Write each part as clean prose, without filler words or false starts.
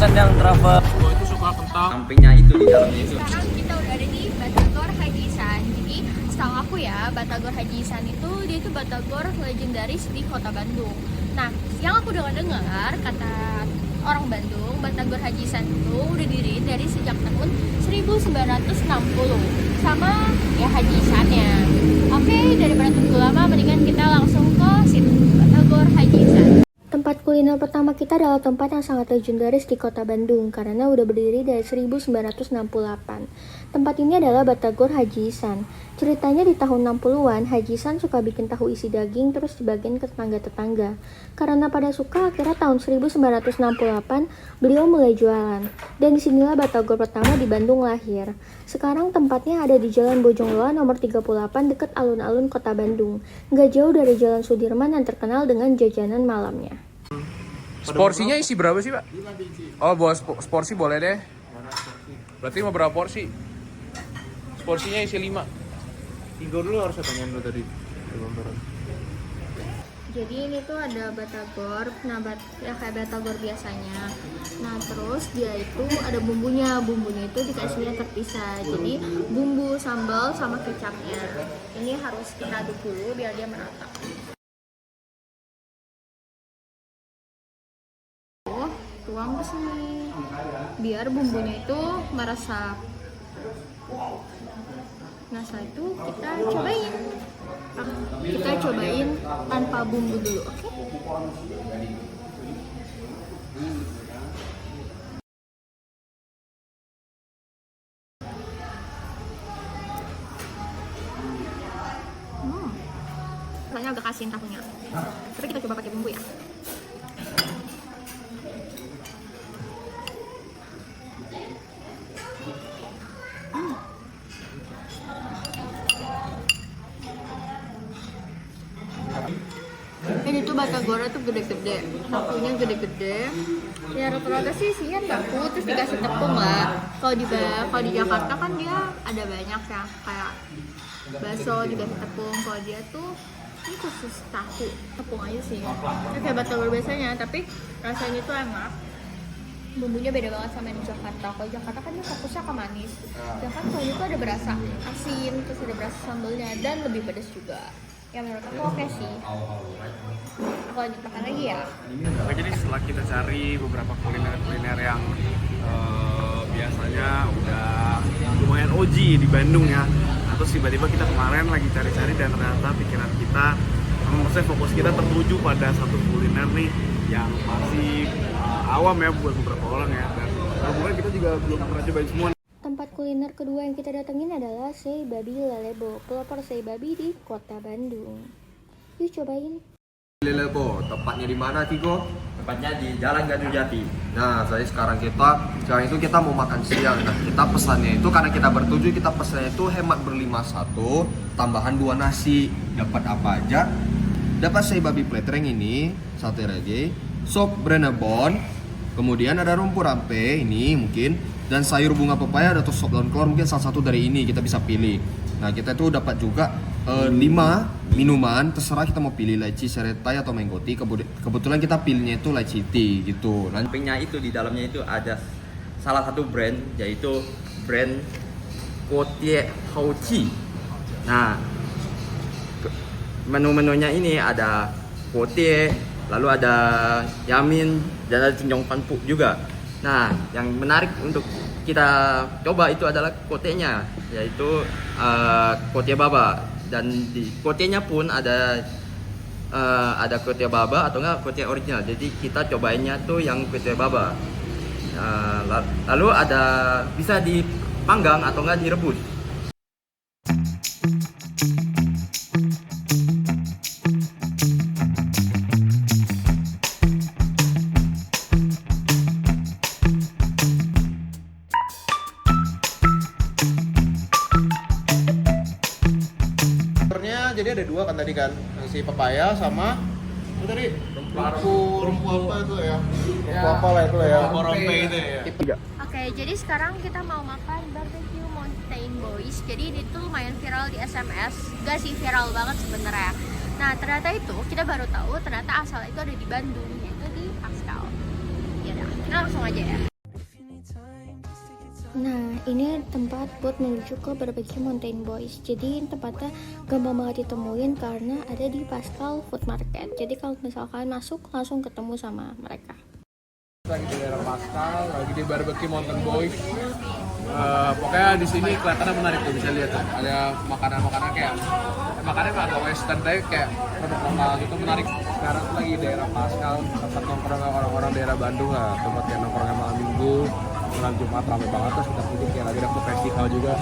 Hajisan yang travel. Gua itu suka kentang. Sampingnya itu di dalamnya itu. Sekarang kita udah ada di Batagor Hajisan. Jadi setahu aku ya, Batagor Hajisan itu dia itu Batagor legendaris di Kota Bandung. Nah, yang aku dengar kata orang Bandung, Batagor Hajisan itu udah didirikan dari sejak tahun 1960 sama ya Hajisannya. Oke, daripada tunggu lama, mendingan kita langsung ke situ, Batagor Hajisan. Tempat kuliner pertama kita adalah tempat yang sangat legendaris di Kota Bandung karena udah berdiri dari 1968. Tempat ini adalah Batagor Hajisan. Ceritanya di tahun 60-an, Hajisan suka bikin tahu isi daging terus dibagiin ke tetangga-tetangga. Karena pada suka, akhirnya tahun 1968 beliau mulai jualan. Dan disinilah Batagor pertama di Bandung lahir. Sekarang tempatnya ada di Jalan Bojongloa nomor 38 dekat alun-alun Kota Bandung. Nggak jauh dari Jalan Sudirman yang terkenal dengan jajanan malamnya. Porsinya isi berapa sih, Pak? 5 biji. Oh, buat porsi boleh deh. Berarti mau berapa porsi? Porsinya isi 5. Tinggal dulu harus tanyain dulu tadi. Jadi ini tuh ada batagor, ya kayak batagor biasanya. Nah terus dia itu ada bumbunya itu dikasihnya terpisah. Jadi bumbu sambal sama kecapnya. Ini harus kita aduk dulu biar dia merata. Tuang ke sini biar bumbunya itu meresap. Nah setelah itu kita cobain tanpa bumbu dulu, oke? Rasanya agak asin tahunya, tapi kita coba pakai bumbu ya. Ini tuh batagornya tuh gede-gede, tahunya gede-gede. Ya rata-rata sih isinya tahu terus dikasih tepung lah. Kalau di Jakarta kan dia ada banyak ya, kayak bakso dikasih tepung. Kalau dia tuh ini khusus tahu, tepung aja sih. Ini kayak batagor biasanya, tapi rasanya tuh enak. Bumbunya beda banget sama yang di Jakarta. Kalau Jakarta kan dia fokusnya ke manis. Jakarta kalau itu ada berasa asin, terus ada berasa sambalnya dan lebih pedas juga. Ya menurut aku oke sih. Aku lanjut makan lagi ya. Oke, jadi setelah kita cari beberapa kuliner yang biasanya udah lumayan OG di Bandung ya. Terus tiba-tiba kita kemarin lagi cari-cari dan ternyata pikiran kita, maksudnya fokus kita tertuju pada satu kuliner nih yang masih awam ya buat beberapa orang ya. Dan kemudian kita juga belum pernah cobain semua. Tempat kuliner kedua yang kita datengin adalah Sei Babi Lelebo, pelopor sei babi di Kota Bandung. Yuk cobain. Lelebo, tempatnya di mana Tigo? Tempatnya di Jalan Gading Jati. Nah, sekarang itu kita mau makan siang. Nah, kita pesannya itu karena kita bertujuh, kita pesannya itu hemat berlima satu, tambahan 2 nasi. Dapat apa aja? Dapat sei babi pletreng ini, sate rege, sop brenebon, kemudian ada rumput rampe ini mungkin, dan sayur bunga pepaya atau sop daun kelor mungkin salah satu dari ini kita bisa pilih. Nah kita tuh dapat juga 5 minuman, terserah kita mau pilih lychee, seretai atau mango tea. Kebetulan kita pilihnya itu lychee tea gitu. Sampingnya itu di dalamnya itu ada salah satu brand, yaitu brand Kotie Hauchi. Nah menu-menunya ini ada Kotie, lalu ada Yamin, dan ada Cinjong Panpu juga. Nah, yang menarik untuk kita coba itu adalah kotenya, yaitu kote baba. Dan di kotenya pun ada kote baba atau enggak kote original. Jadi kita cobainnya tuh yang kote baba. Lalu ada bisa dipanggang atau enggak direbus. Jadi ada 2 kan tadi kan, si pepaya sama itu tadi rumput apa itu ya? Rumput apa lah itu ya? Rompe itu ya. Oke, jadi sekarang kita mau makan barbecue Mountain Boys. Jadi ini tuh lumayan viral di SMS. Gak sih viral banget sebenarnya. Nah ternyata itu kita baru tahu ternyata asal itu ada di Bandung, yaitu di Pascal. Ya udah, kita langsung aja ya. Nah, ini tempat buat menuju ke Barbecue Mountain Boys. Jadi tempatnya gampang banget ditemuin karena ada di Pascal Food Market. Jadi kalau misalkan masuk langsung ketemu sama mereka. Lagi di daerah Pascal, lagi di Barbecue Mountain Boys. Pokoknya di sini kelihatannya menarik tuh, bisa lihat tuh. Ada makanan-makanan kayak makannya agak western tapi kayak produk lokal gitu menarik. Sekarang tuh lagi di daerah Pascal, tempat nongkrong orang-orang daerah Bandung lah, tempat yang nongkrongnya malam minggu, malam Jumat ramai banget, terus kita pikir kayak lagi ada festival juga.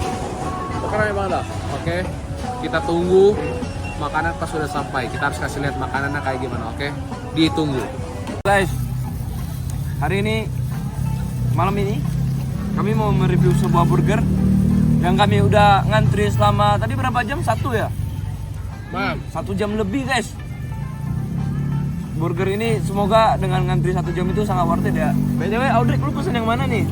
Pokoknya ramai banget lah. Oke, kita tunggu makanan pas sudah sampai. Kita harus kasih lihat makanannya kayak gimana. Oke, ditunggu. Guys, hari ini malam ini kami mau mereview sebuah burger yang kami udah ngantri selama tadi berapa jam? 1 ya? 1 jam lebih guys. Burger ini semoga dengan ngantri 1 jam itu sangat worth it ya. BTW Audrey, lu pesen yang mana nih?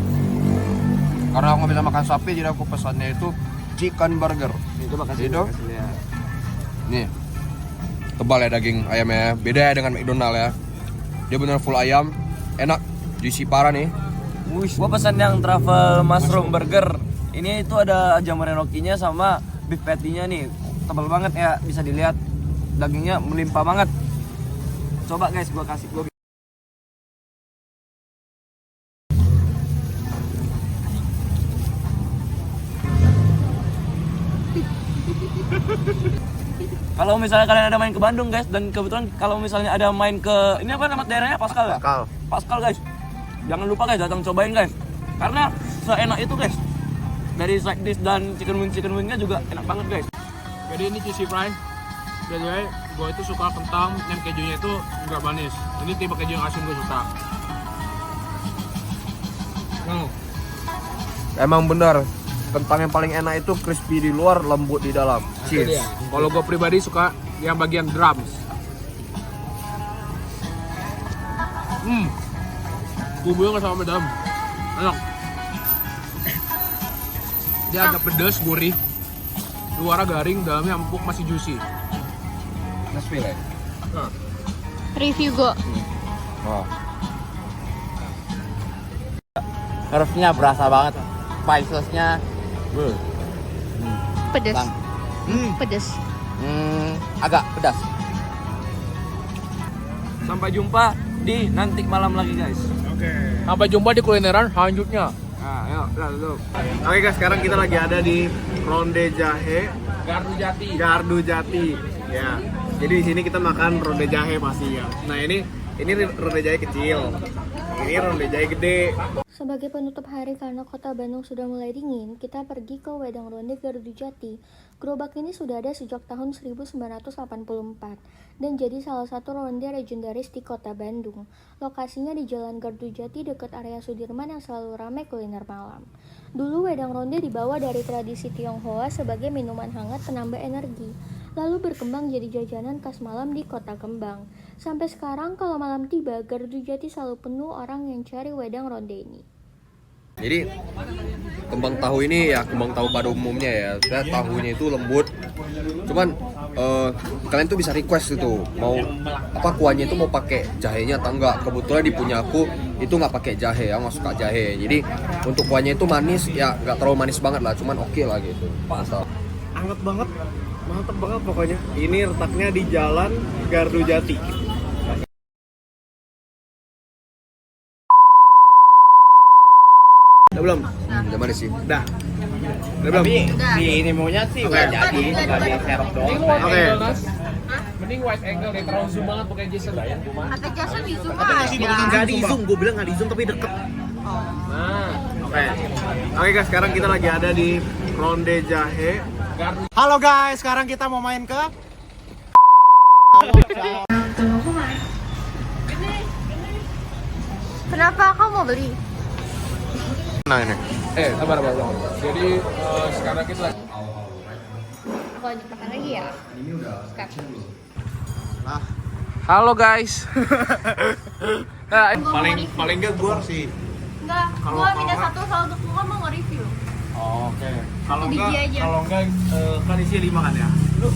Karena aku nggak bisa makan sapi, jadi aku pesannya itu chicken burger. Nih, coba kasih Itu? lihat. Nih, tebal ya daging ayamnya, beda ya dengan McDonald ya. Dia benar full ayam, enak, juicy parah nih. Gua pesan yang truffle mushroom burger. Ini itu ada jamur enokinya sama beef patty-nya nih. Tebal banget ya, bisa dilihat. Dagingnya melimpah banget. Coba guys, gua kasih gua. Kalau misalnya kalian ada main ke Bandung guys, dan kebetulan kalau misalnya ada main ke ini apa nama daerahnya, Pascal ya? Pascal guys. Jangan lupa guys datang cobain guys. Karena seenak itu guys. Dari side dish dan chicken wing-nya juga enak banget guys. Jadi ini cheesy fry. Jadi gue itu suka kentang yang kejunya itu nggak manis. Ini tipe keju yang asin gue suka. Emang benar, kentang yang paling enak itu crispy di luar, lembut di dalam. Cheers. Kalau gue pribadi suka yang bagian drums. Bumbunya nggak sama dalam. Enak. Dia agak pedas, gurih. Luarnya garing, dalamnya empuk, masih juicy. Crispy lah. Review go. Oh. Harusnya berasa banget. Spicesnya Pedes. Pedes. agak pedas. Sampai jumpa di nanti malam lagi guys. Sampai jumpa di kulineran selanjutnya. Nah, yuk. Oke guys, sekarang kita lagi ada di Ronde Jahe Gardu Jati. Ya. Jadi di sini kita makan ronde jahe pasti ya. Nah, ini ronde jahe kecil. Ini ronde jahe gede. Sebagai penutup hari karena kota Bandung sudah mulai dingin, kita pergi ke Wedang Ronde Gardu Jati. Gerobak ini sudah ada sejak tahun 1984 dan jadi salah satu ronde legendaris di kota Bandung. Lokasinya di Jalan Gardu Jati dekat area Sudirman yang selalu ramai kuliner malam. Dulu Wedang Ronde dibawa dari tradisi Tionghoa sebagai minuman hangat penambah energi, lalu berkembang jadi jajanan khas malam di Kota Kembang. Sampai sekarang kalau malam tiba, Gardu Jati selalu penuh orang yang cari Wedang Ronde ini. Jadi kembang tahu ini ya kembang tahu pada umumnya ya. Tahunya itu lembut. Cuman kalian tuh bisa request itu mau apa kuahnya itu mau pakai jahenya atau enggak. Kebetulan di punya aku itu nggak pakai jahe ya, nggak suka jahe. Jadi untuk kuahnya itu manis ya, nggak terlalu manis banget lah, cuman oke lah gitu. Mantap. Anget banget. Mantep banget pokoknya. Ini letaknya di Jalan Gardu Jati. Udah belum? Udah manis sih. Udah belum? Di ini maunya sih Oke. udah jadi, tinggal di serok doang. Oke. Mending wide angle deh, terlalu zoom banget pakai Jason lah ya. Kata Jason di zoom Nggak di zoom, gue bilang nggak di zoom tapi deket. Nah, Oke guys, sekarang kita lagi ada di Ronde Jahe. Halo guys, sekarang kita mau main ke Kenapa kamu mau beli? Nah ini. sabar. Jadi sekarang kita lagi Aku lanjut makan lagi ya. Ini udah. halo guys. Nah, paling nggak gue sih. Enggak, gua minta satu soal untuk gua mau nge-review. Oke. Kalau biji enggak, aja. kan isinya 5 kan ya. Lu